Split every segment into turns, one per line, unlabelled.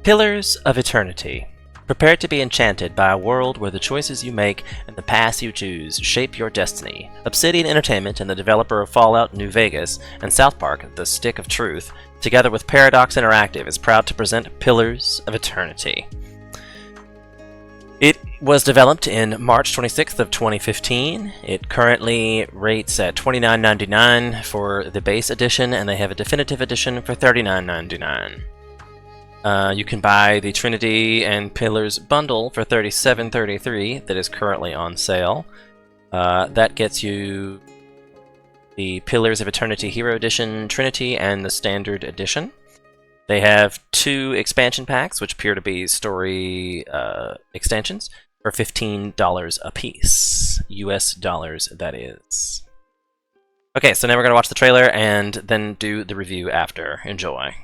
Pillars of Eternity. Prepare to be enchanted by a world where the choices you make and the paths you choose shape your destiny. Obsidian Entertainment and the developer of Fallout New Vegas and South Park The Stick of Truth, together with Paradox Interactive, is proud to present Pillars of Eternity. It was developed in March 26th of 2015. It currently rates at $29.99 for the base edition, and they have a definitive edition for $39.99. You can buy the Trinity and Pillars bundle for $37.33 that is currently on sale. That gets you the Pillars of Eternity Hero Edition Trinity and the Standard Edition. They have 2 expansion packs, which appear to be story extensions, for $15 a piece. US dollars, that is. Okay, so now we're going to watch the trailer and then do the review after. Enjoy.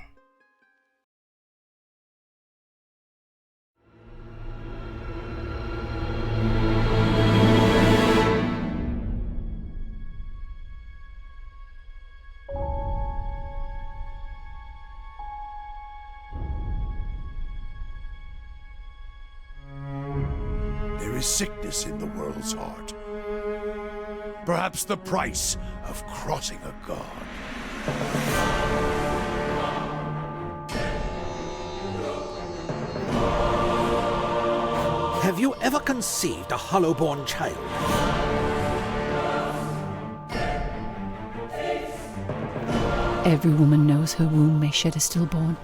There is sickness in the world's heart. Perhaps the price of crossing a god.
Have you ever conceived a hollow-born child?
Every woman knows her womb may shed a stillborn,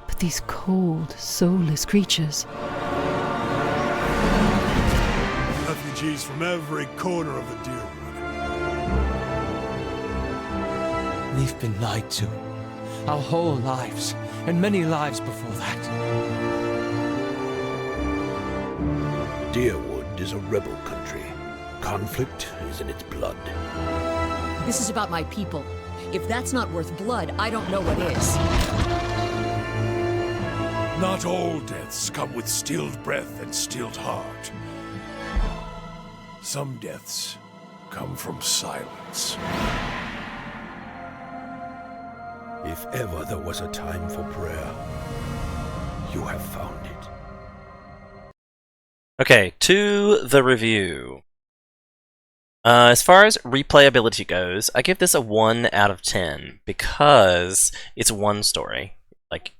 but these cold, soulless creatures...
Refugees from every corner of the Deerwood.
We've been lied to. Our whole lives, and many lives before that.
Deerwood is a rebel country. Conflict is in its blood.
This is about my people. If that's not worth blood, I don't know what is.
Not all deaths come with stilled breath and stilled heart. Some deaths come from silence. If ever there was a time for prayer, you have found it.
Okay, to the review. As far as replayability goes, I give this a 1 out of 10 because it's one story. Like,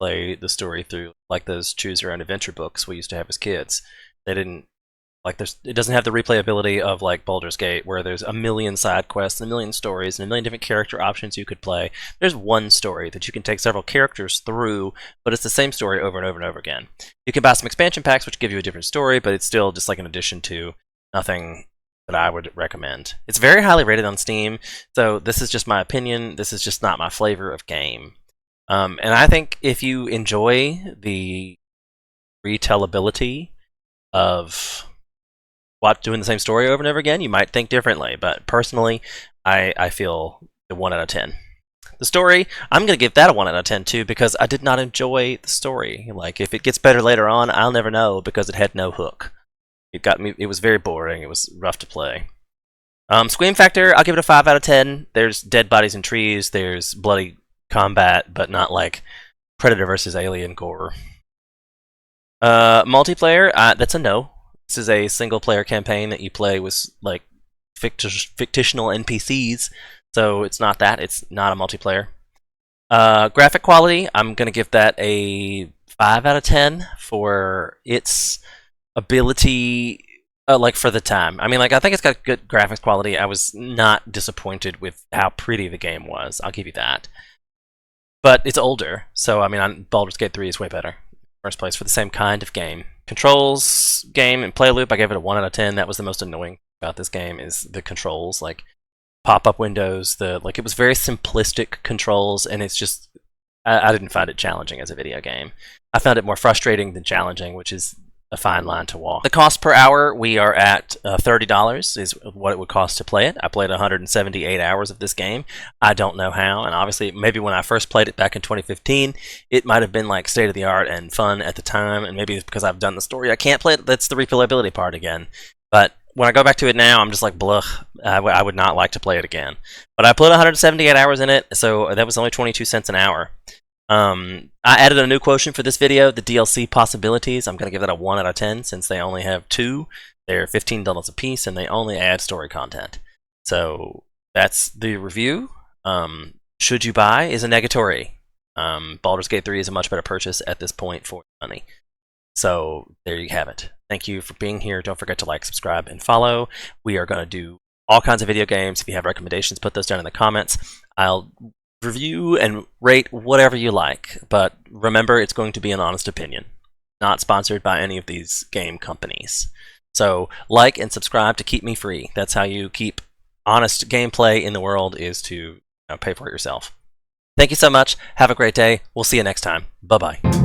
play the story through like those choose your own adventure books we used to have as kids. They didn't like it doesn't have the replayability of like Baldur's Gate, where there's a million side quests and a million stories and a million different character options you could play. There's one story that you can take several characters through, but it's the same story over and over and over again. You can buy some expansion packs which give you a different story, but it's still just like an addition to nothing that I would recommend. It's very highly rated on Steam, so this is just my opinion. This is just not my flavor of game. And I think if you enjoy the retellability of doing the same story over and over again, you might think differently, but personally, I feel a 1 out of 10. The story, I'm going to give that a 1 out of 10 too, because I did not enjoy the story. Like, if it gets better later on, I'll never know, because it had no hook. It was very boring, it was rough to play. Squeem Factor, I'll give it a 5 out of 10. There's dead bodies in trees, there's bloody combat, but not like Predator versus Alien gore. Multiplayer, that's a no. This is a single-player campaign that you play with like fictional NPCs, so it's not that. It's not a multiplayer. Graphic quality, I'm gonna give that a 5 out of 10 for its ability, like for the time. I mean, like I think it's got good graphics quality. I was not disappointed with how pretty the game was. I'll give you that. But it's older, so I mean, Baldur's Gate 3 is way better. First place for the same kind of game. Controls, game, and play loop, I gave it a 1 out of 10. That was the most annoying about this game, is the controls, like pop-up windows. It was very simplistic controls, and it's just I didn't find it challenging as a video game. I found it more frustrating than challenging, which is a fine line to walk. The cost per hour, we are at $30 is what it would cost to play it. I played 178 hours of this game. I don't know how, and obviously maybe when I first played it back in 2015, it might have been like state of the art and fun at the time, and maybe it's because I've done the story. I can't play it. That's the replayability part again. But when I go back to it now, I'm just like, blech, I would not like to play it again. But I put 178 hours in it, so that was only 22 cents an hour. I added a new quotient for this video, the DLC possibilities. I'm going to give that a 1 out of 10 since they only have 2. They're $15 a piece and they only add story content. So that's the review. Should you buy is a negatory. Baldur's Gate 3 is a much better purchase at this point for money. So there you have it. Thank you for being here. Don't forget to like, subscribe, and follow. We are going to do all kinds of video games. If you have recommendations, put those down in the comments. I'll review and rate whatever you like, but remember, it's going to be an honest opinion, not sponsored by any of these game companies. So like and subscribe to keep me free. That's how you keep honest gameplay in the world, is to pay for it yourself. Thank you so much. Have a great day. We'll see you next time. Bye-bye.